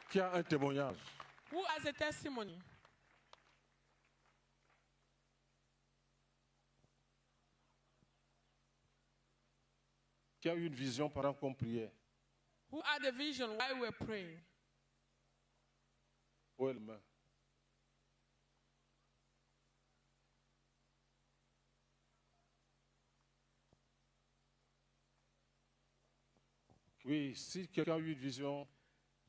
Qui a un témoignage? Who has a testimony? Qui a eu une vision pendant qu'on priait? Who had a vision while we were praying? Où est le main? Oui, si quelqu'un a eu une vision,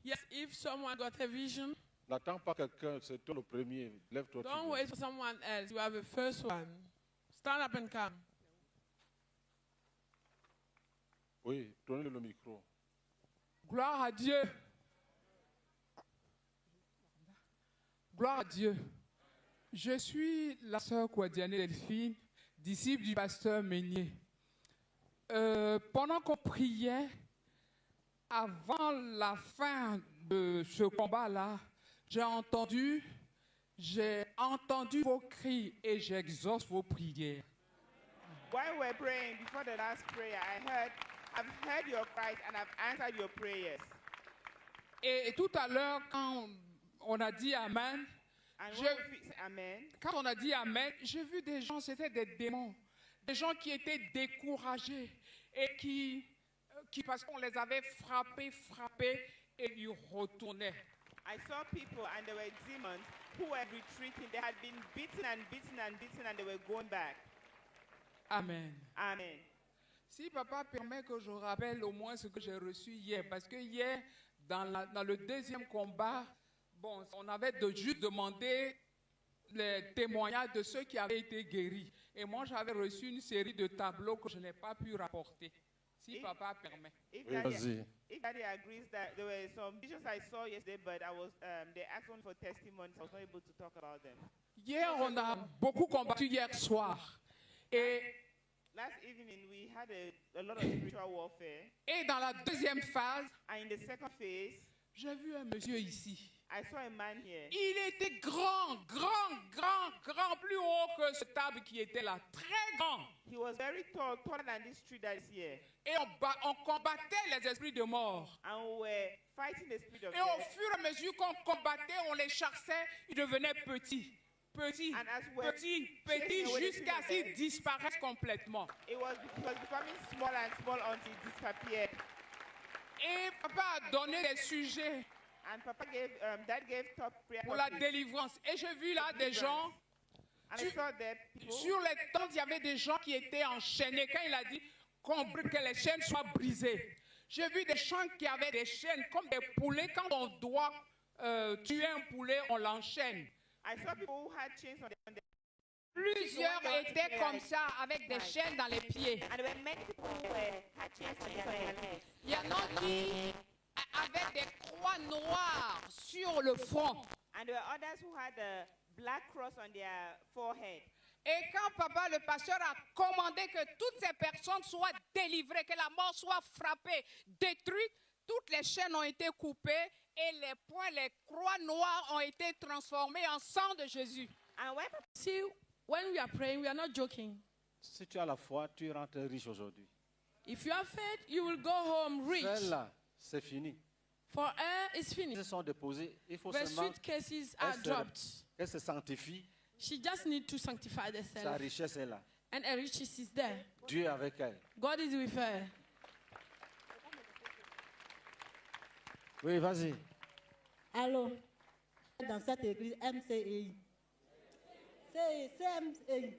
Yes, if someone got a vision, n'attends pas quelqu'un, c'est toi le premier. Lève-toi. tu don't viens. wait for someone else. You have the first one. Stand up and come. Oui, donnez-le le micro. Gloire à Dieu. Gloire à Dieu. Je suis la sœur Kouadiane Delphine, disciple du pasteur Meunier. Pendant qu'on priait, avant la fin de ce combat-là, j'ai entendu vos cris et j'exauce vos prières. While we're praying, before the last prayer, I've heard your cries and I've answered your prayers. Et tout à l'heure, quand on a dit Amen, And Je- when we say amen, quand on a dit Amen, j'ai vu des gens, c'était des démons, des gens qui étaient découragés et qui parce qu'on les avait frappés, et ils retournaient. I saw people and there were demons who were retreating. They had been beaten and they were going back. Amen. Amen. Si papa permet que je rappelle au moins ce que j'ai reçu hier, parce que hier, dans le deuxième combat, bon, on avait juste demandé les témoignages de ceux qui avaient été guéris. Et moi, j'avais reçu une série de tableaux que je n'ai pas pu rapporter. Si Et- papa permet. If Oui, Daddy, vas-y. if Daddy agrees that there were some visions I saw yesterday, but they asked me for testimonies. I was not able to talk about them. Hier, on a beaucoup combattu hier soir. Et Last evening, we had a lot of spiritual warfare. dans la deuxième phase, And in the second phase, j'ai vu un monsieur ici. I saw a man here. Il était grand, plus haut que cette table qui était là. Très grand. He was very tall, taller than this tree that is here. Et on combattait les esprits de mort. And we were fighting the spirit of Et au death. fur et à mesure qu'on combattait, on les chassait, ils devenaient petits, And as we're petits, chasing away the jusqu'à spirit of ce qu'ils death, disparaissent complètement. it was becoming small and small until it disappeared. Et papa a donné des sujets And Dad gave top prayer pour la topics. délivrance. Et j'ai vu là des gens, And I saw there people. sur les tentes, il y avait des gens qui étaient enchaînés. Quand il a dit que les chaînes soient brisées, j'ai vu des gens qui avaient des chaînes comme des poulets. Quand on doit tuer un poulet, on l'enchaîne. I saw people who had chains on their Plusieurs étaient comme ça, avec des chaînes dans les pieds. and there were many people who had chains on their legs. Il y en a qui avaient des croix noires sur le front. And there were others who had a black cross on their forehead. Et quand papa, le pasteur, a commandé que toutes ces personnes soient délivrées, que la mort soit frappée, détruite, toutes les chaînes ont été coupées et les poings, les croix noires ont été transformées en sang de Jésus. And when See, when we are praying, we are not joking. Si tu as la foi, tu rentres riche aujourd'hui. If you have faith, you will go home rich. Celle-là, c'est fini. For her, it's Ils finished. sont déposés. Il faut The seulement suitcases are qu'elle dropped. se sanctifie. She just needs to sanctify Sa herself. richesse est là. And her riches is there. Dieu est avec elle. God is with her. Oui, vas-y. Allô, dans cette église MCI. C'est MCI.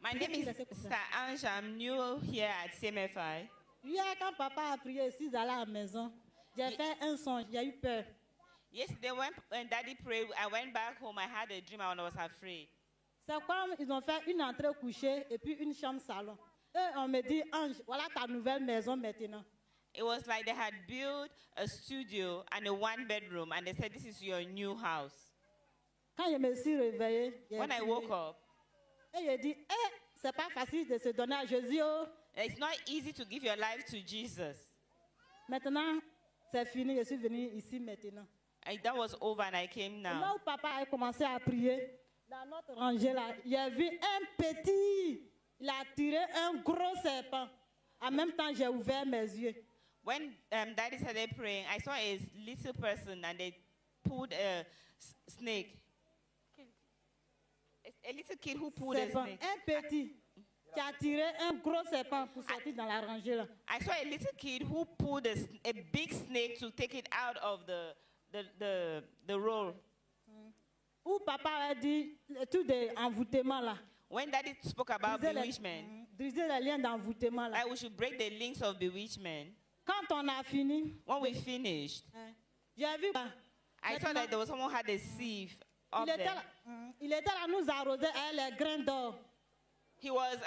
my name is Sister Ange, I'm new here at CMFI. Hier, quand papa a prié, si j'allais à la maison, j'ai fait un songe, j'ai eu peur. Yesterday when Daddy prayed, I went back home, I had a dream and I was afraid. C'est comme ils ont fait une entrée couchée et puis une chambre salon. Et on me dit, Ange, voilà ta nouvelle maison maintenant. It was like they had built a studio and a one-bedroom, and they said, this is your new house. Quand je me suis réveillée, j'ai When I prié. woke up, Et j'ai dit, c'est pas facile de se donner à Jésus. Oh. it's not easy to give your life to Jesus. Maintenant, c'est fini, je suis venue ici maintenant. And that was over and I came Au moment now. où papa a commencé à prier, dans notre rangée là, j'ai vu un petit, il a tiré un gros serpent. En même temps, j'ai ouvert mes yeux. When Daddy started praying, I saw a little person and they pulled a snake. A little kid who pulled a Serpent. snake. Un petit qui a tiré un gros serpent pour sortir dans la rangée là. I saw a little kid who pulled a big snake to take it out of the roll. Où papa a dit tout de envoûtement là. When Daddy spoke about bewitchment, Briser les liens d'envoûtement là. that we should break the links of bewitchment. Quand on a fini, When we finished, j'ai vu. I saw that there was someone who had a sieve up Il était, there. là, il était là nous arroser avec les grains d'or. He was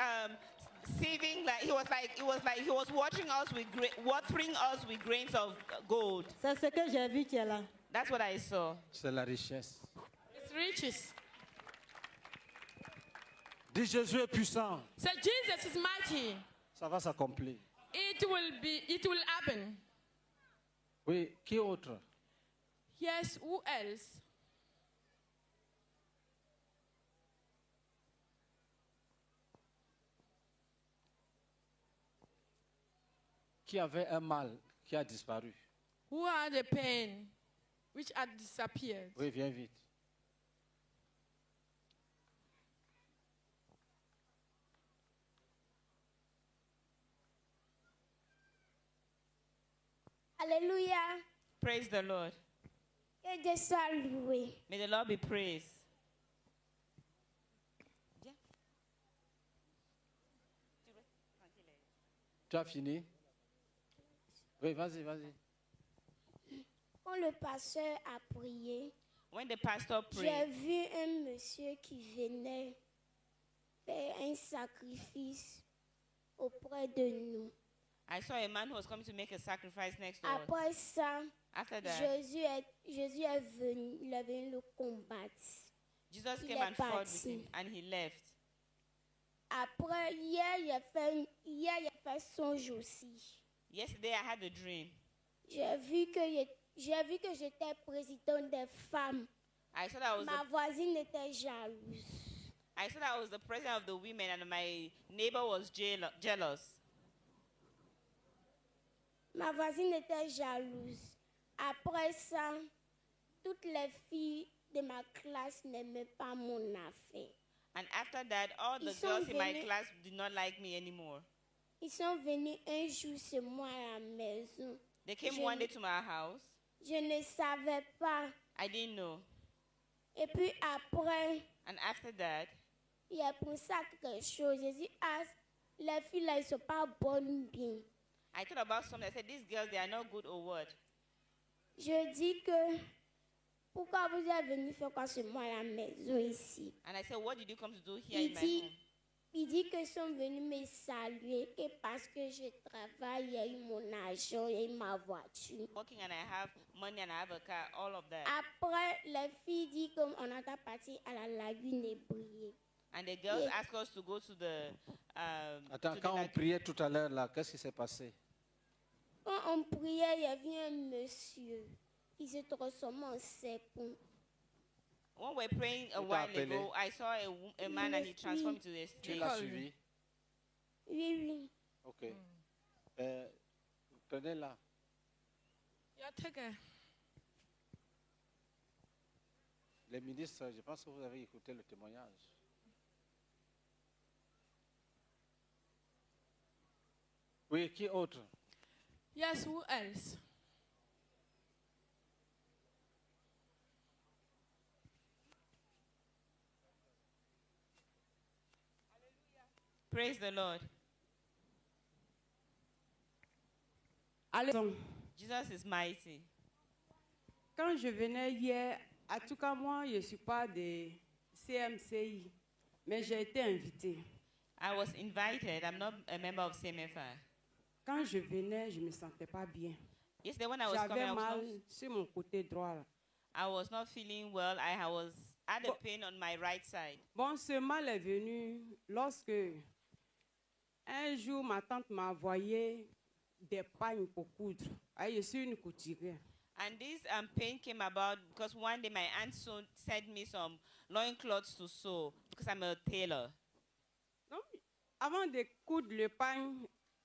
sieving he was watering us with grains of gold. C'est ce que j'ai vu qui est là. That's what I saw. C'est la richesse. It's riches. Dis Jésus est puissant. So Jesus is mighty. Ça va s'accomplir. It will happen. Oui, qui autre? Yes, who else? Qui avait un mal qui a disparu? Who had a pain which had disappeared? Oui, viens vite. Alléluia. Praise the Lord. Que Dieu soit loué. May the Lord be praised. Tu as fini? Oui, vas-y, vas-y. Quand le pasteur a prié, When the pastor j'ai prayed, vu un monsieur qui venait faire un sacrifice auprès de nous. I saw a man who was coming to make a sacrifice next to us. Après ça, After that, Jésus est venu, il est venu le combattre. Jesus il came est and fought with parti. him, and he left. Après, hier, il a fait songe aussi. Yesterday, I had a dream. J'ai vu que j'étais présidente des femmes. I saw that Ma voisine était jalouse. I was the president of the women, and my neighbor was jealous. Ma voisine était jalouse. Après ça, toutes les filles de ma classe n'aimaient pas mon affaire. And after that, all the Ils sont girls in my venus- class did not like me anymore. Ils sont venus un jour chez moi à la maison. They came Je- one day to my house. Je ne savais pas. I didn't know. Et puis après, And after that, il a pensé à quelque chose. J'ai dit, ah, les filles là, elles ne sont pas bonnes bien. I thought about something. I said, these girls, they are not good or what? Je dis que, pourquoi vous êtes venu faire quoi chez moi à la maison ici? And I said, what did you come to do here Il in my dit, home? il dit qu'ils sont venus me saluer que parce que je travaille, il y a eu mon argent et ma voiture. Working and I have money and I have a car, all of that. Après, les filles disent qu'on entend partir à la lagune et briller. And the girls Yeah. asked us to go to the. Attends, to the quand on lagoon. priait tout à l'heure, là, qu'est-ce qui s'est passé? Quand on priait, il y avait un monsieur. Il se transformait en serpent. When we were praying a Il t'a while appelé? ago, I saw a man and he transformed into a Tu snake. l'as suivi? Oui, oui. Ok. Prenez-la. Yeah, take a. Les ministres, je pense que vous avez écouté le témoignage. Oui, qui autre? Yes, who else? Praise the Lord. Alors, Jesus is mighty. quand je venais hier, en tout cas moi, je ne suis pas de CMCI, mais j'ai été invitée. I was invited. I'm not a member of CMFI. Quand je venais, je ne me sentais pas bien. Yesterday when I was coming, J'avais mal sur mon côté droit. Là. I was not feeling well. I had a pain on my right side. Bon, ce mal est venu lorsque un jour ma tante m'a envoyé des pagnes pour coudre. Ah, je suis une couturière. And this pain came about because one day my aunt sent me some loincloths to sew because I'm a tailor. Donc, avant de coudre le pagne,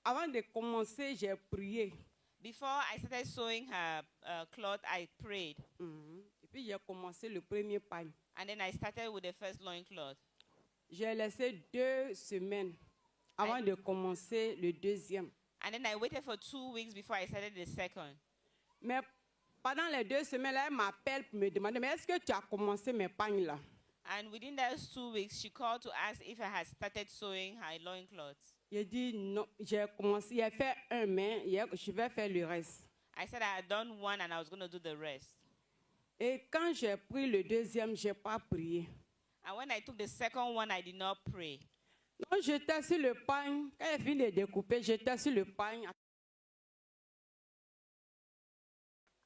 avant de commencer, j'ai prié. Before I started sewing her cloth, I prayed. Et puis j'ai commencé le premier pagne. And then I started with the first loincloth. J'ai laissé 2 semaines avant de commencer le deuxième. And then I waited for 2 weeks before I started the second. Mais pendant les 2 semaines, là, elle m'appelle pour me demander, mais est-ce que tu as commencé mes pagnes là? And within those 2 weeks, she called to ask if I had started sewing her loincloths. J'ai dit non, j'ai commencé, j'ai fait un, mais je vais faire le reste. I said I had done one and I was going to do the rest. Et quand j'ai pris le deuxième, je n'ai pas prié. And when I took the second one, I did not pray. Donc j'étais sur le pagne, quand j'ai fini de découper, j'étais sur le pagne.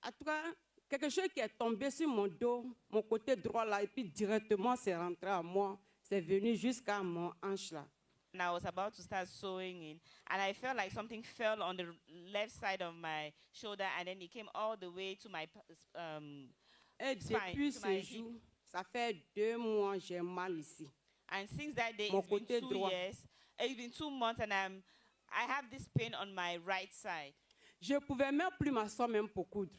En tout cas, quelque chose qui est tombé sur mon dos, mon côté droit là, et puis directement c'est rentré à moi, c'est venu jusqu'à mon hanche là. And I was about to start sewing in, and I felt like something fell on the left side of my shoulder, and then it came all the way to my Et spine, depuis to my ce hip. jour, ça fait 2 mois, j'ai mal ici. And since that day, Mon it's been côté 2 droit. years. It's been 2 months, and I have this pain on my right side. Je ne pouvais même plus m'asseoir même pour coudre.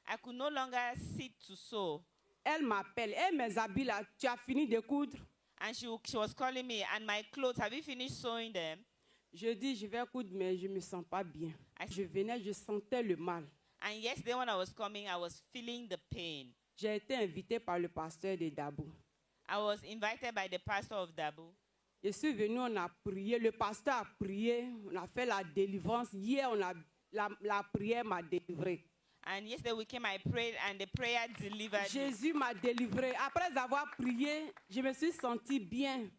I could no longer sit to sew. Elle m'appelle, et mes habits là, tu as fini de coudre? And she was calling me, and my clothes, have you finished sewing them? Je dis, je vais coudre, mais je ne me sens pas bien. Je venais, je sentais le mal. And yesterday when I was coming, I was feeling the pain. J'ai été invitée par le pasteur de Dabou. I was invited by the pastor of Dabu. Je suis venue, on a prié, le pasteur a prié, on a fait la délivrance. Hier, la prière m'a délivré. And yesterday we came, I prayed, and the prayer delivered me. Jésus m'a délivré. Après avoir prié, je me suis sentie bien.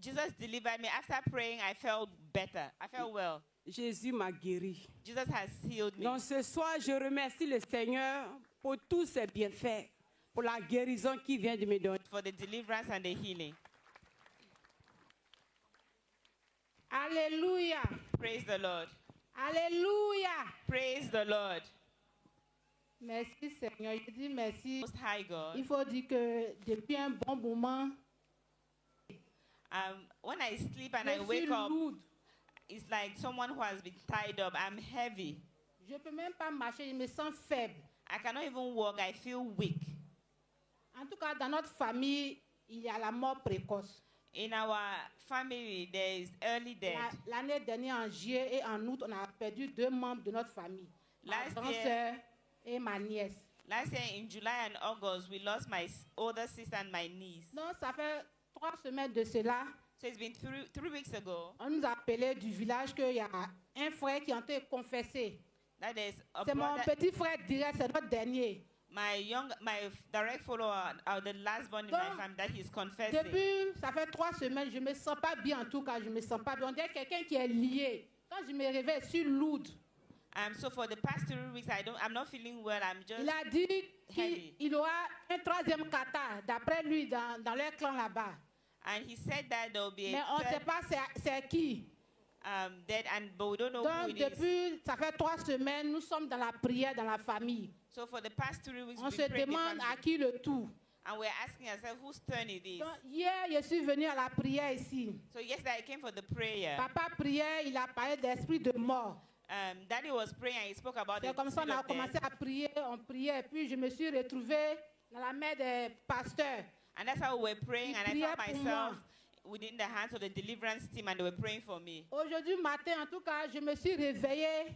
Jesus delivered me. After praying, I felt better. I felt well. Jésus m'a guéri. Jesus has healed me. Donc ce soir, je remercie le Seigneur pour tous ses bienfaits, pour la guérison qu'il vient de me donner. For the deliverance and the healing. Alléluia. Praise the Lord. Alléluia. Praise the Lord. Merci Seigneur. Je dis merci. Most High God. Il faut dire que depuis un bon moment, When I sleep and je I suis wake up, lourde. it's like someone who has been tied up. I'm heavy. Je ne peux même pas marcher, je me sens faible. I cannot even walk. I feel weak. En tout cas, dans notre famille, il y a la mort précoce. In our family, there is early death. L'année dernière, en juillet et en août, on a perdu 2 membres de notre famille. Ma Last grande year- sœur et ma nièce. Last year in July and August, we lost my older sister and my niece. Donc, ça fait 3 semaines de cela. So it's been three weeks ago On nous a appelé du village qu'il y a un frère qui a été confessé. that there's a C'est mon brother, petit frère direct, c'est notre dernier. my direct follower, the last born in my Donc, family, that he's confessing. Depuis, ça fait 3 semaines, je ne me sens pas bien en tout cas, je ne me sens pas bien. On dirait quelqu'un qui est lié. Quand je me réveille, je suis lourde. So for the past 3 weeks, I'm not feeling well. I'm just Il a dit heavy. qu'il aura un 3e kata, d'après lui, dans leur clan là-bas. And he said that there will be Mais a on ne sait third, pas c'est qui. dead, but we don't know who Donc, it is. depuis, ça fait 3 semaines, nous sommes dans la prière dans la famille. So for the past 3 weeks, On we've se been praying the demande à family, qui le tout. and we're asking ourselves whose turn it is. Donc, hier, je suis venue à la prière ici. So yesterday I came for the prayer. Papa priait, il a parlé d'esprit de mort. Daddy was praying and he spoke about the C'est comme ça spirit qu'on a of commencé death. à prier, on priait, et puis je me suis retrouvée dans la main des pasteurs. And that's how we were praying, and I Priez found pour myself within the hands of the deliverance team, and they were praying for me. Aujourd'hui matin, en tout cas, je me suis réveillée.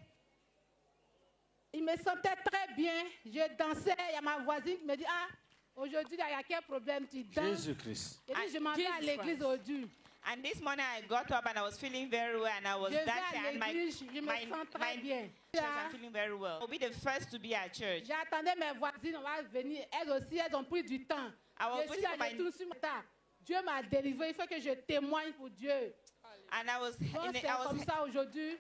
Il me sentait très bien. Je dansais. Il y a ma voisine qui me dit, ah, aujourd'hui, il y a quel problème, tu danses. Jésus-Christ. Et puis, je m'en vais à Jesus l'église Christ. aujourd'hui. And this morning I got up and I was feeling very well, and I was Je vais dancing, à and my l'église, je me sens très bien. church, I'm feeling very well. I'll be the first to be at church. J'attendais mes voisines, on va venir. Elles aussi, elles ont pris du temps. I was Je suis waiting for allée my- tout sur mon tas. Dieu m'a délivré. Il faut que je témoigne pour Dieu. And I was Donc, c'est comme ça aujourd'hui.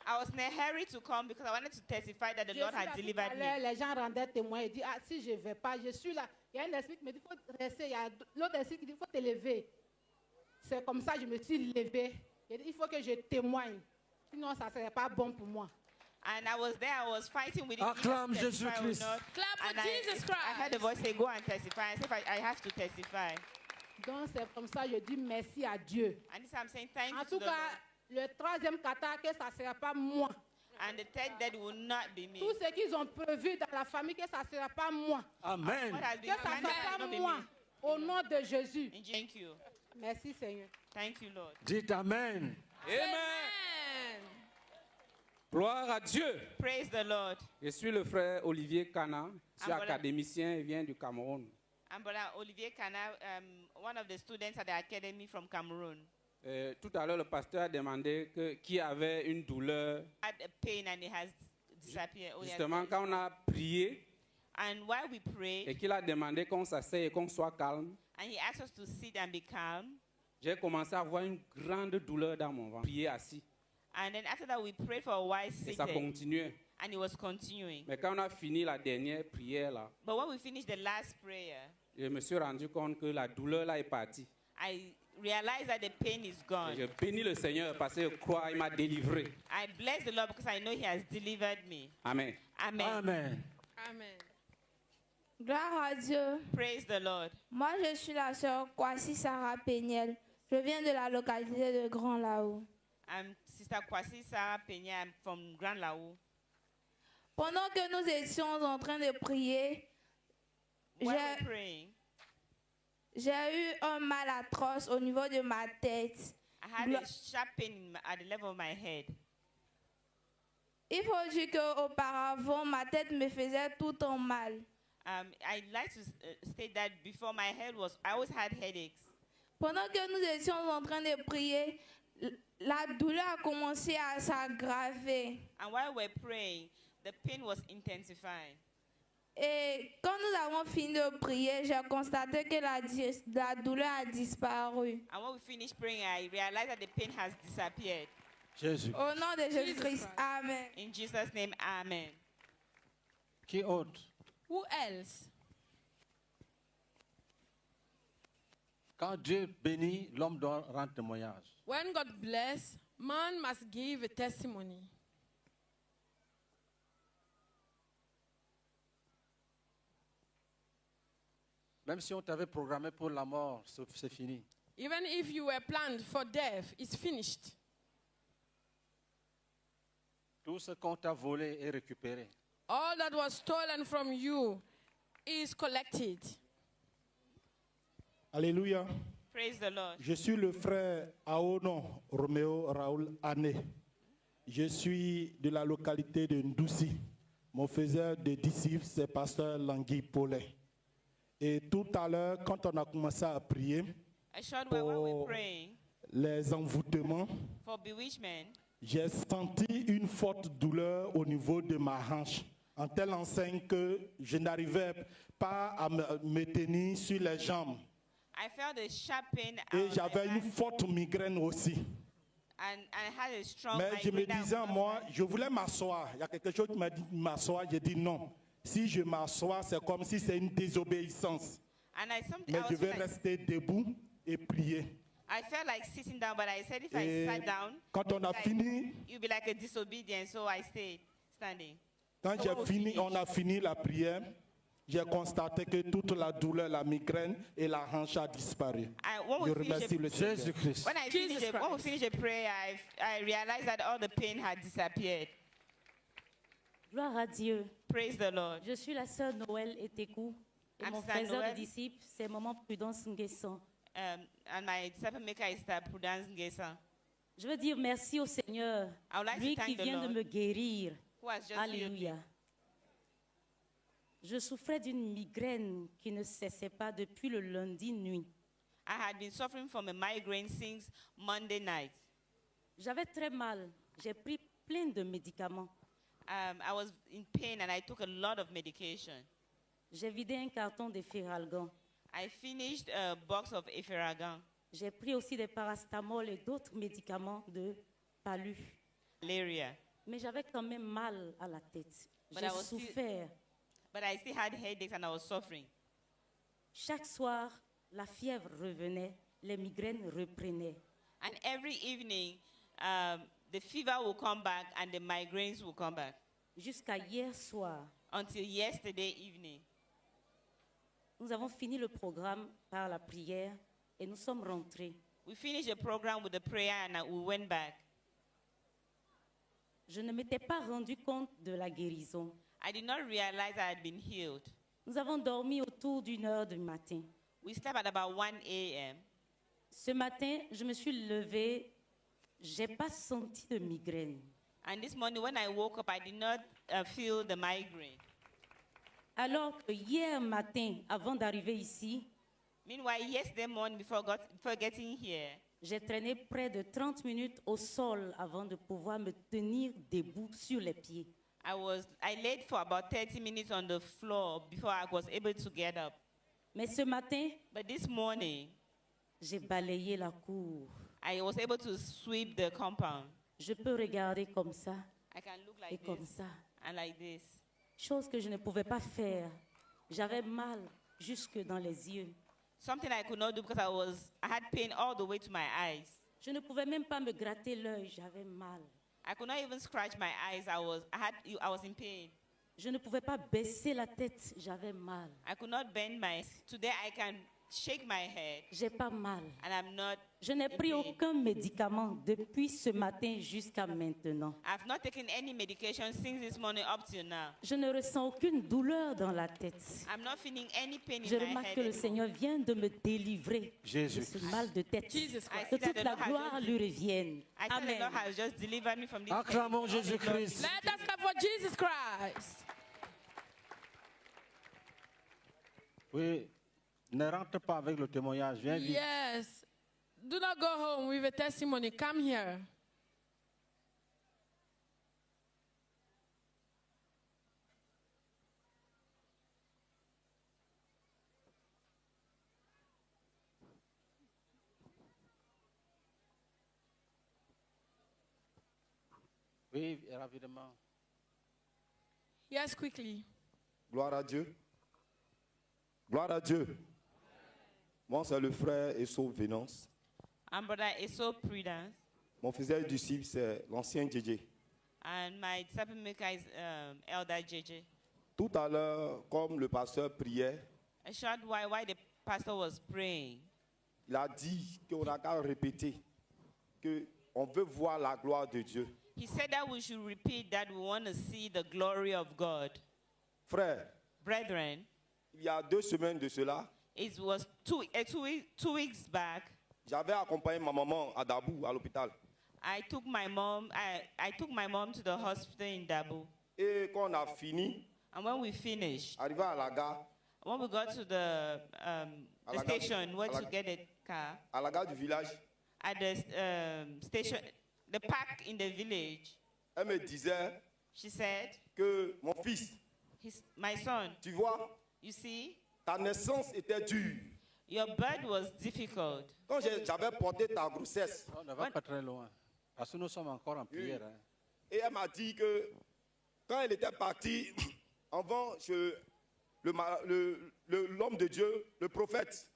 I was in a hurry to come because I wanted to testify that the Je Lord suis là had tout delivered à me. l'heure, les gens rendaient témoin et disent, ah, si je ne vais pas, je suis là. Il y a un esprit qui me dit, il faut rester. Il y a l'autre esprit qui dit, il faut te lever. C'est comme ça que je me suis levée. J'ai dit, il faut que je témoigne. Sinon, ça ne serait pas bon pour moi. And I was there, I was fighting with it. Acclame either to testify or Jésus-Christ. not. Clap for And Jesus I heard the Christ. voice say, go and testify. I said, I have to testify. Donc, c'est comme ça que je dis merci à Dieu. And this I'm saying, thank En you tout to the cas, Lord. le 3e kata, que ça ne sera pas moi. And the third death will not be me. Tout ce qu'ils ont prévu dans la famille, que ça ne sera pas moi. Amen. What has Que been ça planned ne will sera not pas be moi. me. Au nom de Jésus. Thank you. Merci Seigneur. Thank you, Lord. Dites Amen. Amen. Gloire à Dieu. Praise the Lord. Je suis le frère Olivier Kana. Je suis Ah, voilà. académicien et viens du Cameroun. I'm Brother Olivier Kana, one of the students at the academy from Cameroon. Tout à l'heure, le pasteur a demandé qui avait une douleur. Had a pain and it has disappeared. Oh, yes. Justement, quand on a prié And while we et prayed, qu'il a demandé qu'on s'asseye et qu'on soit calme, and he asked us to sit and be calm. j'ai commencé à avoir une grande douleur dans mon ventre. Prier assis. And then after that, we prayed for a while Et ça seated, continuait. and it was continuing. Mais quand on a fini la dernière prière, là, But when we finished the last prayer, je me suis rendu compte que la douleur là est partie. I realized that the pain is Et gone. je bénis le Seigneur parce que je crois qu'il m'a délivré. I bless the Lord because I know He has delivered me. Amen. Amen. Amen. Amen. Gloire à Dieu. Praise the Lord. Moi, je suis la sœur Kwasi Sarah Péniel. Je viens de la localité de Grand Laou. I'm Sister Kwasi Sarah Pena. I'm from Grand Laou. Pendant que nous étions en train de prier, While j'ai we're praying, j'ai eu un mal atroce au niveau de ma tête. I had a sharp pain at the level of my head. Il faut dire qu'auparavant, ma tête me faisait tout le temps mal. I'd like to state that before my head was, I always had headaches. Pendant que nous étions en train de prier, la douleur a commencé à s'aggraver. And while we're praying, the pain was intensifying. Et quand nous avons fini de prier, j'ai constaté que la douleur a disparu. And when we finished praying, I realized that the pain has disappeared. Jésus. Au nom de Jesus Jésus-Christ, Christ. Amen. In Jesus' name, amen. Qui autre? Who else? Quand Dieu bénit, l'homme doit rendre témoignage. When God bless, man must give a testimony. Même si on t'avait programmé pour la mort, c'est fini. Even if you were planned for death, it's finished. Tout ce qu'on t'a volé est récupéré. All that was stolen from you is collected. Alléluia. Praise the Lord. Je suis le frère Aono Roméo Raoul Ané. Je suis de la localité de Ndoussi. Mon faiseur de disciples, c'est pasteur Langui Paulet. Et tout à l'heure, quand on a commencé à prier A short while while we're pour praying les envoûtements, for bewitchment, j'ai senti une forte douleur au niveau de ma hanche, en telle enseigne que je n'arrivais pas à me tenir sur les jambes. I felt a sharp pain Et on my j'avais une back, forte migraine aussi. and I had a strong Mais je me migraine disais en down moi, my- je voulais m'asseoir. Il y a quelque chose qui m'a dit de m'asseoir. J'ai dit non. Si je m'assois, c'est comme si c'est une désobéissance. And I, Mais je vais like, rester debout et prier. I felt like sitting down, but I said if I Et sat down, quand on a like, fini, you'd be like a disobedience, so I stayed standing. quand So when we finished, on a fini la prière, j'ai constaté que toute la douleur, la migraine et la hanche a disparu. when Je we finished remercie the- le Seigneur. Jésus-Christ. when I Jesus finished, when we Christ. finished the prayer, I realized that all the pain had disappeared. Gloire à Dieu. Praise the Lord. Je suis la sœur Noël Etekou. Et I'm mon Sœur frère Noël. de disciple, c'est Maman Prudence Nguesson. And my disciple maker is Prudence Ngesa, Je veux dire merci au Seigneur, I would like lui to qui thank the vient de Lord me guérir. who has just healed me. Alléluia. Je souffrais d'une migraine qui ne cessait pas depuis le lundi nuit. I had been suffering from a migraine since Monday night. J'avais très mal. J'ai pris plein de médicaments. I was in pain and I took a lot of medication. J'ai vidé un carton de Feralgan. I finished a box of Eferagan, J'ai pris aussi des paracétamol et d'autres médicaments de palu. malaria, Mais j'avais quand même mal à la tête. But J'ai I was still- souffert. but I still had headaches and I was suffering. Chaque soir, la fièvre revenait, les migraines reprenaient. And every evening, the fever will come back and the migraines will come back Jusqu'à hier soir, until yesterday evening. nous avons fini le programme par la prière et nous sommes rentrés. We finished the program with the prayer and we went back. Je ne m'étais pas rendu compte de la guérison. I did not realize I had been healed. Nous avons dormi autour d'1 heure du matin. We slept at about 1 a.m. Ce matin, je me suis levée, je n'ai pas senti de migraine. And this morning when I woke up, I did not feel the migraine. Alors que hier matin, avant d'arriver ici, Meanwhile, yesterday morning before getting here, j'ai traîné près de 30 minutes au sol avant de pouvoir me tenir debout sur les pieds. I laid for about 30 minutes on the floor before I was able to get up. Mais ce matin, But this morning, j'ai balayé la cour. I was able to sweep the compound. Je peux regarder comme ça I can look et like comme this ça. and like this. Chose que je ne pouvais pas faire. J'avais mal jusque dans les yeux. Something I could not do because I had pain all the way to my eyes. Je ne pouvais même pas me gratter l'œil, j'avais mal. I could not even scratch my eyes. I was in pain. Je ne pouvais pas baisser la tête, j'avais mal. I could not bend my. Today I can shake my head J'ai pas mal. and I'm not. Je n'ai pris in pain. aucun médicament depuis ce matin jusqu'à maintenant. I've not taken any medication since this morning up till now. Je ne ressens aucune douleur dans la tête. I'm not feeling any pain Je in my remarque head que le anymore. Seigneur vient de me délivrer de Jésus. ce mal de tête. Jesus Christ. I Que see that toute the la Lord has gloire just- lui revienne. I tell the Amen. Lord has just delivered me from this. Acclamons pain. Jésus-Christ. Let us clap for Jesus Christ. Oui, ne rentre pas avec le témoignage. Viens vite. Yes. Do not go home with a testimony. Come here. Oui, rapidement. Yes, quickly. Gloire à Dieu. Gloire à Dieu. Moi, c'est le frère Esso Venance. I'm brother Eso Prudence, Mon fidèle disciple, c'est l'ancien JJ. and my disciple maker is Elder JJ. Tout à l'heure, comme le pasteur priait, A short while the pastor was praying, il a dit qu'on a qu'à répéter qu'on veut voir la gloire de Dieu. he said that we should repeat that we want to see the glory of God. Frère, Brethren, il y a 2 semaines de cela, it was two weeks back. j'avais accompagné ma maman à Dabou, à l'hôpital. I took my mom to the hospital in Dabu. Et quand on a fini, And when we finished, arrivé à la gare, when we got to the station where to get a car, à la gare du village, at the station, the park in the village, elle me disait she said, que mon fils, my son, tu vois, you see, ta naissance était dure. your birth was difficult. Quand j'avais porté ta grossesse, On ne va pas très loin. Parce que nous sommes encore en prière. Hein. et elle m'a dit que quand elle était partie, avant l'homme de Dieu, le prophète,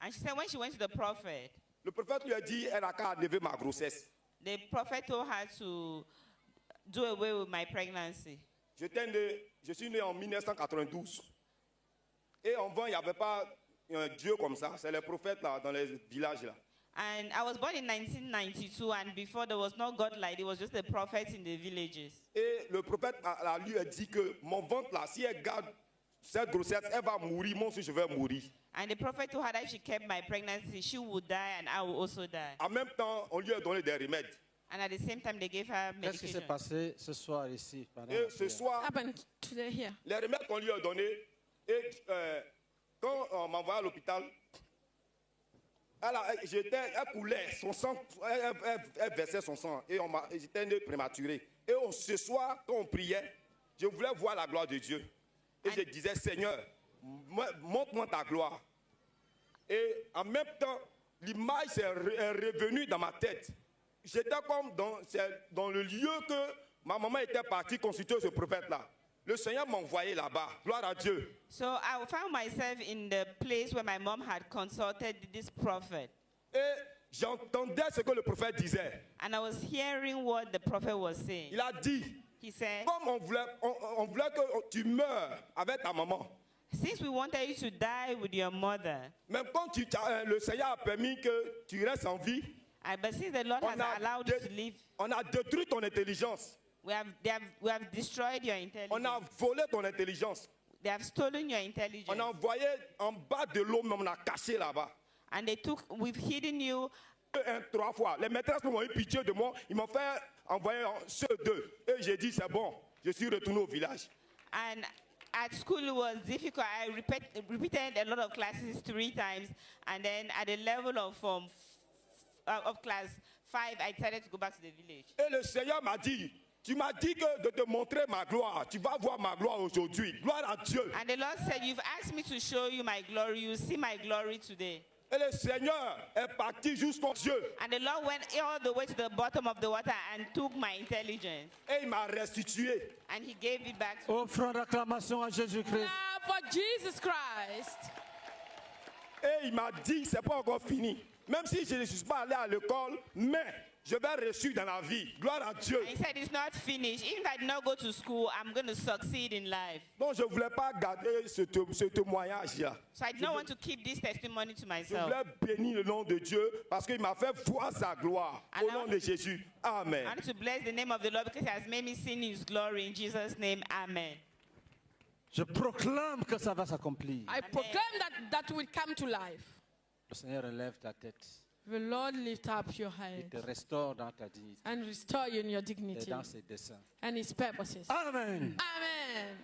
And she said when she went to the prophet, le prophète lui a dit, elle n'a qu'à enlever ma grossesse. the prophet told her to do away with my pregnancy. Je suis né en 1992. Et avant, il n'y avait pas un Dieu comme ça. C'est les prophètes là, dans les villages là. And I was born in 1992, and before there was no God like it was just the prophets in the villages. Et le prophète lui a dit que mon ventre là, si elle garde cette grossesse, elle va mourir, moi aussi je vais mourir. And the prophet told her that if she kept my pregnancy, she would die and I would also die. En même temps, on lui a donné des remèdes. And at the same time, they gave her Qu'est-ce qui s'est medication. passé ce soir ici pendant la Et ce prière? soir, Happened today here. les remèdes qu'on lui a donnés, et quand on m'a envoyé à l'hôpital, elle coulait, son sang, elle versait son sang, et j'étais né prématuré. Et ce soir, quand on priait, je voulais voir la gloire de Dieu. Et je disais, Seigneur, montre-moi ta gloire. Et en même temps, l'image est revenue dans ma tête. J'étais comme dans le lieu que ma maman était partie consulter ce prophète-là. Le Seigneur m'a envoyé là-bas. Gloire à Dieu. So I found myself in the place where my mom had consulted this prophet. Et j'entendais ce que le prophète disait. And I was hearing what the prophet was saying. Il a dit, He said, comme on voulait que tu meurs avec ta maman. since we wanted you to die with your mother, Même quand le Seigneur a permis que tu restes en vie, but since the Lord has allowed you to live, on a détruit ton intelligence. We have destroyed your intelligence. On a volé ton intelligence. They have stolen your intelligence. On a envoyé en bas de l'eau, mais on a caché là-bas. And we've hidden you. 3 fois. Les maîtresses m'ont eu pitié de moi. Ils m'ont fait envoyer ceux 2. Et j'ai dit, c'est bon. Je suis retourné au village. And at school it was difficult. I repeated a lot of classes 3 times. And then at the level of class 5, I decided to go back to the village. Et le Seigneur m'a dit, tu m'as dit que de te montrer ma gloire. Tu vas voir ma gloire aujourd'hui. Gloire à Dieu. And the Lord said, you've asked me to show you my glory. You see my glory today. Et le Seigneur est parti jusqu'aux cieux. And the Lord went all the way to the bottom of the water and took my intelligence. Et il m'a restitué. And he gave it back to me. Offrons d'acclamation à Jésus-Christ. Now for Jesus Christ. Et il m'a dit, c'est pas encore fini. Même si je ne suis pas allé à l'école, mais je vais réussir dans la vie. Gloire à Dieu. And he said, it's not finished. Even if I did not go to school, I'm going to succeed in life. Donc je ne voulais pas garder ce témoignage-là. So I did not want to keep this testimony to Je myself. voulais bénir le nom de Dieu parce qu'il m'a fait voir sa gloire. Au nom de Jésus. Amen. I want to bless the name of the Lord because he has made me see his glory. In Jesus' name, amen. Je proclame que ça va s'accomplir. I proclaim that will come to life. Le Seigneur relève ta tête. The Lord lift up your Il head te restaure dans ta dignité and restore you in your et dignity dans ses desseins. and his purposes. Amen. Amen.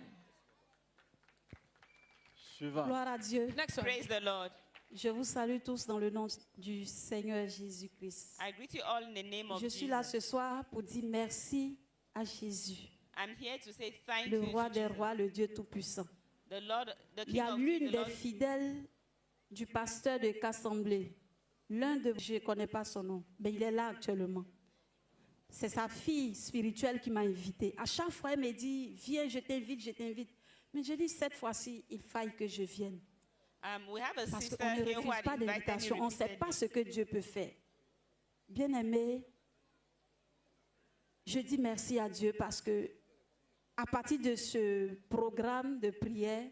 Suivant. Gloire à Dieu. Next one. Praise the Lord. Je vous salue tous dans le nom du Seigneur Jésus-Christ. I greet you all in the name of Je suis Jesus. là ce soir pour dire merci à Jésus, I'm here to say thank le you roi to des Jesus. rois, le Dieu tout-puissant. The Lord, the Il y King a of l'une Kings, the des Lord. fidèles du pasteur de Cassemblée. L'un de je ne connais pas son nom, mais il est là actuellement. C'est sa fille spirituelle qui m'a invité. À chaque fois, elle me dit, viens, je t'invite, je t'invite. Mais je dis, cette fois-ci, il faille que je vienne. We have a Parce sister qu'on ne here who refuse had pas invited me d'invitation, on ne sait repeatedly. pas ce que Dieu peut faire. Bien-aimé, je dis merci à Dieu parce que à partir de ce programme de prière,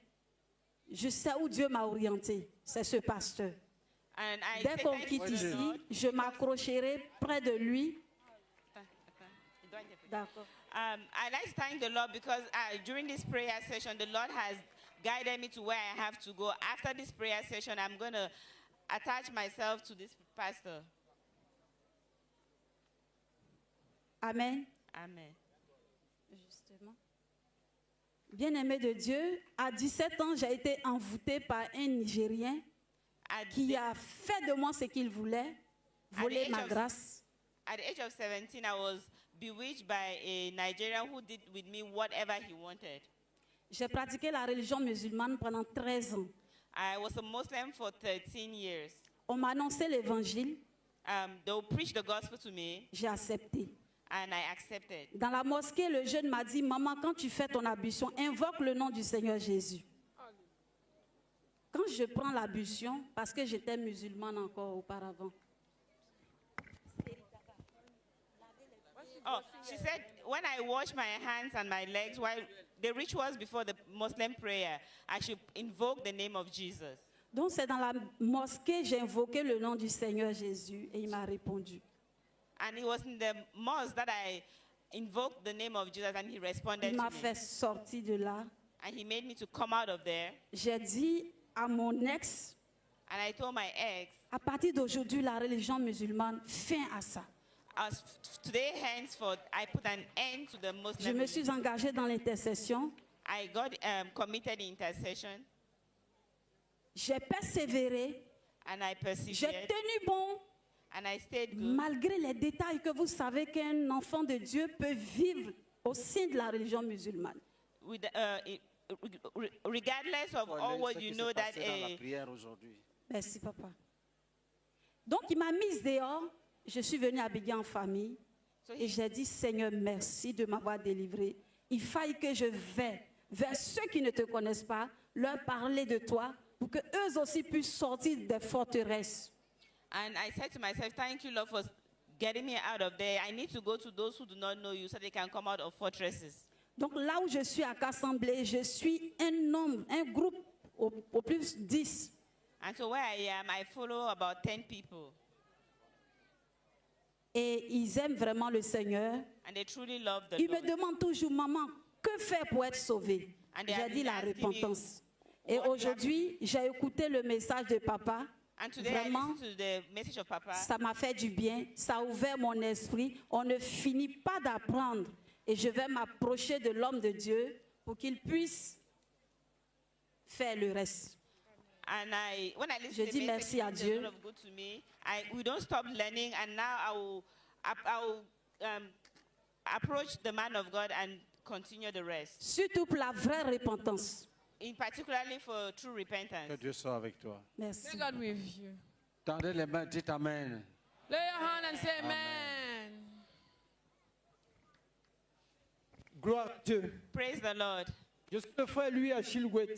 je sais où Dieu m'a orienté. C'est ce pasteur. And I Dès say qu'on thank you quitte to the ici, Lord. je m'accrocherai près de lui. D'accord. I'd like to thank the Lord because during this prayer session, the Lord has guided me to where I have to go. After this prayer session, I'm going to attach myself to this pastor. Amen. Amen. Justement. Bien-aimé de Dieu, à 17 ans, j'ai été envoûtée par un Nigérien qui a fait de moi ce qu'il voulait, voler ma grâce. At the age of 17, I was bewitched by a Nigerian who did with me whatever he wanted. J'ai pratiqué la religion musulmane pendant 13 ans. I was a Muslim for 13 years. On m'a annoncé l'évangile, They would preach the gospel to me, j'ai accepté. and I accepted. Dans la mosquée, le jeune m'a dit, maman, quand tu fais ton ablution, invoque le nom du Seigneur Jésus. Quand je prends l'ablution, parce que j'étais musulmane encore auparavant, Oh, she said, when I wash my hands and my legs, while the rituals before the Muslim prayer, I should invoke the name of Jesus. donc c'est dans la mosquée, j'ai invoqué le nom du Seigneur Jésus et il m'a répondu. And it was in the mosque that I invoked the name of Jesus, and he responded Il m'a to me. fait sortir de là. And he made me to come out of there. J'ai dit à mon ex, And I told my ex, à partir d'aujourd'hui, la religion musulmane, fin à ça. as today henceforth, I put an end to the Je Muslim me suis religion. engagée dans l'intercession. I got committed in intercession, J'ai persévéré. and I J'ai persevered, tenu bon. and I stayed good. Malgré les détails que vous savez qu'un enfant de Dieu peut vivre au sein de la religion musulmane. With, regardless of all what you know that dans la prière aujourd'hui. Merci, papa. Donc, il m'a mise dehors. Je suis venue à Bigé en famille. Et j'ai dit, Seigneur, merci de m'avoir délivré. Il faille que je vais vers ceux qui ne te connaissent pas, leur parler de toi, pour qu'eux aussi puissent sortir des forteresses. And I said to myself, thank you, Lord, for getting me out of there. I need to go to those who do not know you so they can come out of fortresses. Donc là où je suis à Cassemblée, je suis un nombre, un groupe au plus 10. And so where I am, I follow about 10 people. et ils aiment vraiment le Seigneur. And they truly love the Ils me Lord. demandent toujours, maman, que faire pour être sauvé? And they J'ai have dit been la asking me, repentance. Et what aujourd'hui, j'ai écouté le message de papa. And today Vraiment, I listened to the message of Papa. ça m'a fait du bien, ça a ouvert mon esprit. On ne finit pas d'apprendre. Et je vais m'approcher de l'homme de Dieu pour qu'il puisse faire le reste. And when I Je listen to dis the message, merci à it's a Dieu. lot of good to me. We don't stop learning, and now I will approach the man of God and continue the rest. Surtout pour la vraie repentance. In particularly for true repentance. Que Dieu soit avec toi. Merci. May God with you. Tendez les mains, dites Amen. Lay your hand and say amen. Gloire à Dieu. Praise the Lord. Je suis le frère Louis Achille Gouet,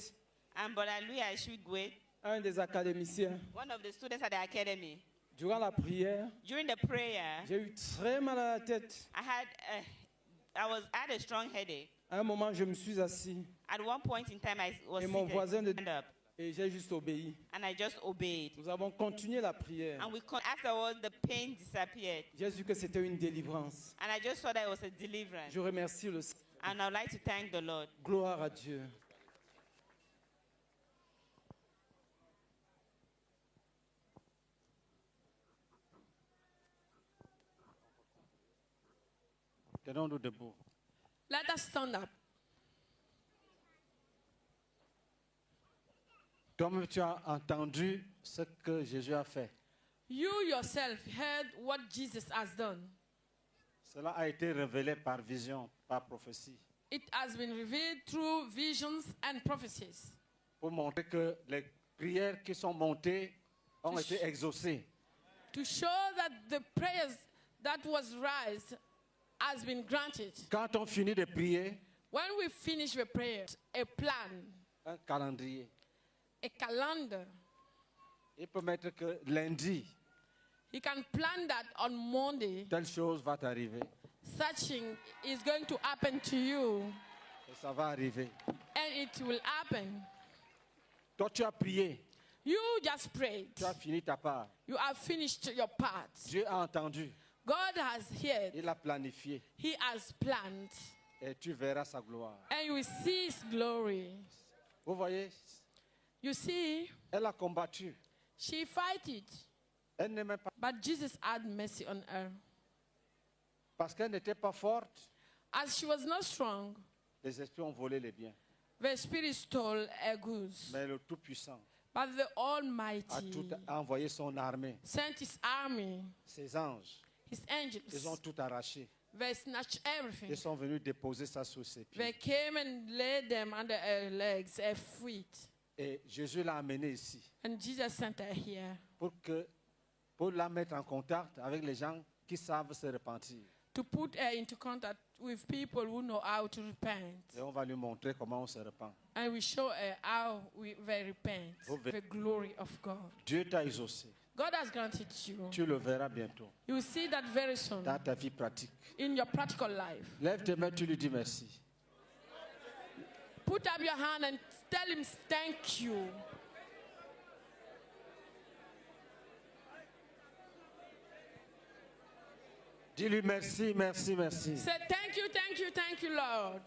I'm Brother Louis Ashwigwe, un des académiciens. one of the students at the academy. Durant la prière, During the prayer, j'ai eu très mal à la tête. I had a strong headache. À un moment, je me suis assis At one point in time, I was et mon seated, voisin de stand up, et j'ai juste obéi. and I just obeyed. Nous avons continué la prière. And afterwards, the pain disappeared. J'ai su que c'était une délivrance. And I just saw that it was a deliverance. Je remercie le Seigneur. And I'd like to thank the Lord. Gloire à Dieu. Tenons-nous debout. Let us stand up. Toi-même, tu as entendu ce que Jésus a fait. You yourself heard what Jesus has done. Cela a été révélé par vision, par prophétie, It has been revealed through visions and prophecies pour montrer que les prières qui sont montées ont été exaucées. to show that the prayers that was raised has been granted. Quand on finit de prier, When we finish the prayer, a plan, un calendrier, a calendar, il peut mettre que lundi, he can plan that on Monday, telle chose va t'arriver. such thing is going to happen to you, Et ça va arriver. and it will happen. Toi, tu as prié, You just prayed. tu as fini ta part. You have finished your part. Dieu a entendu, God has heard. il a planifié, He has planned. et tu verras sa gloire. And you will see His glory. Vous voyez, You see, elle a combattu. she fight it. Elle n'aimait pas But Jesus had mercy on her. parce qu'elle n'était pas forte. As she was not strong, Les esprits ont volé les biens. the Spirit stole her goods. Mais le Tout-Puissant But the a Almighty tout envoyé son armée, sent His army, ses anges. His Ils angels. ont tout arraché. They snatched everything. Ils sont venus déposer ça sous ses They pieds. came and laid them under her legs, her feet. Et Jésus l'a amenée ici And Jesus sent her here pour la mettre en contact avec les gens qui savent se repentir. to put her into contact with people who know how to repent. Et on va lui montrer comment on se repent. And we show her how they repent, the glory of God. Dieu t'a exaucé. God has granted you. Tu le verras bientôt You will see that very soon dans ta vie pratique. in your practical life. Lève tes mains, tu lui dis merci. Put up your hand and tell Him thank you. Dis-lui merci, merci, merci. Say thank you, thank you, thank you, Lord.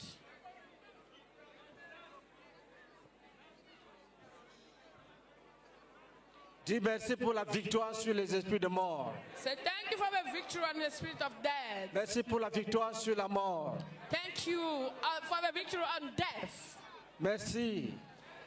Dis merci pour la victoire sur les esprits de mort. Say thank you for the victory on the spirit of death. Merci pour la victoire sur la mort. Thank you for the victory on death. Merci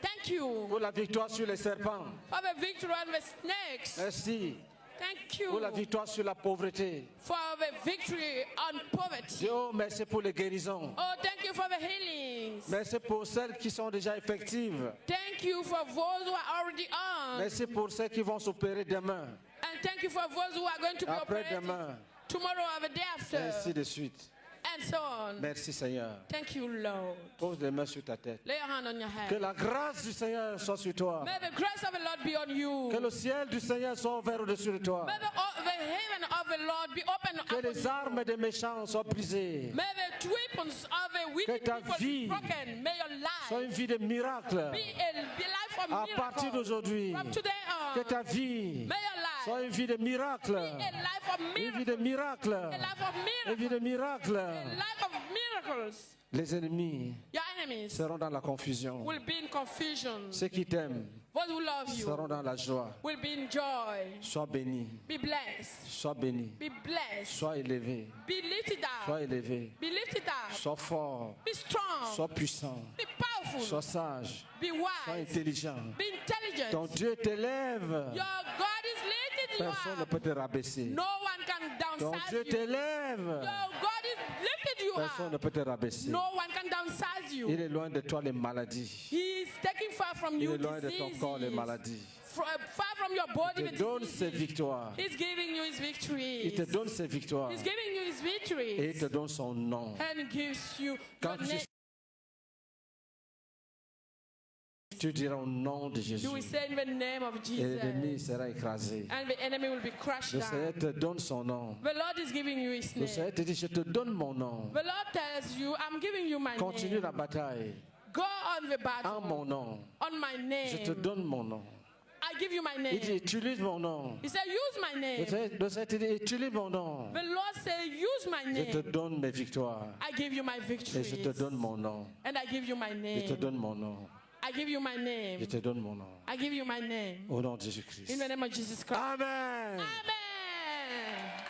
Thank you pour la victoire sur les serpents. for the victory on the snakes. Merci Thank you pour la victoire sur la pauvreté. for the victory on poverty. Dieu, merci pour les guérisons. Oh, thank you for the healings. Merci pour celles qui sont déjà effectives. Thank you for those who are already on. Merci pour celles qui vont s'opérer demain, And thank you for those who are going to be operated après-demain, tomorrow or the day after. ainsi de suite. And so on. Merci Seigneur. Thank you, Lord. Pose les mains sur ta tête. Lay your hand on your Que head. la grâce du Seigneur soit sur toi. May the grace of the Lord be on you. Que le ciel du Seigneur soit ouvert au-dessus de toi. May the heaven of the Lord be open Que upon les you. armes des méchants soient brisées. May the weapons of the wicked ta people vie be broken. May your Sois life une vie de miracle. be a life of À partir miracles. d'aujourd'hui, From today on, que ta vie may your life Sois une vie de miracle. Be a life of Une vie miracles. de miracle. A life of Une vie miracles. de miracle. A life of miracles. Les ennemis Your enemies seront dans la confusion. will be in confusion. Ceux qui t'aiment Those who love seront you dans la joie. will be in joy. Sois béni. Be blessed. Sois béni. Be blessed. Sois élevé. Be lifted Sois up. élevé. Be lifted up. Sois fort. Be strong. Sois puissant. Be powerful. Sois sage. Be Sois wise. intelligent. Be intelligent. Ton Dieu t'élève. Your God is lifted you Personne ne up. peut te rabaisser. No one can Ton downsize Dieu you. t'élève. Your God is lifted you Personne ne up. peut te rabaisser. No one can downsize you. Il est loin de toi les maladies. He is taking far from Il you est loin de ton diseases. corps les maladies. Far from your body Il the te donne ses diseases. victoires. He's giving you his victory. Il te donne ses victoires. He's giving you his Et victory. il te donne son nom. And gives you Quand your name. tu diras au nom de Jésus. You will say in the name of Et l'ennemi Jesus. sera écrasé. And the enemy will be crushed Le Seigneur down. te donne son nom. The Lord is giving you his Le name. Seigneur te dit, je te donne mon nom. The Lord tells you, I'm giving you my Continue la name. bataille. Go on the En battle. mon nom. On my Je te name. donne mon nom. I give you my Il dit, name. utilise mon nom. He said, use my Le name. Seigneur te dit, utilise mon nom. The Lord said, use my Je te name. donne mes victoires. I give you my Et je victories. te donne mon nom. And I give you my Je te name. donne mon nom. I give you my Je name. te donne mon nom. I give you my name. Au nom de Jésus-Christ. In the name of Jesus Christ. Amen. Amen.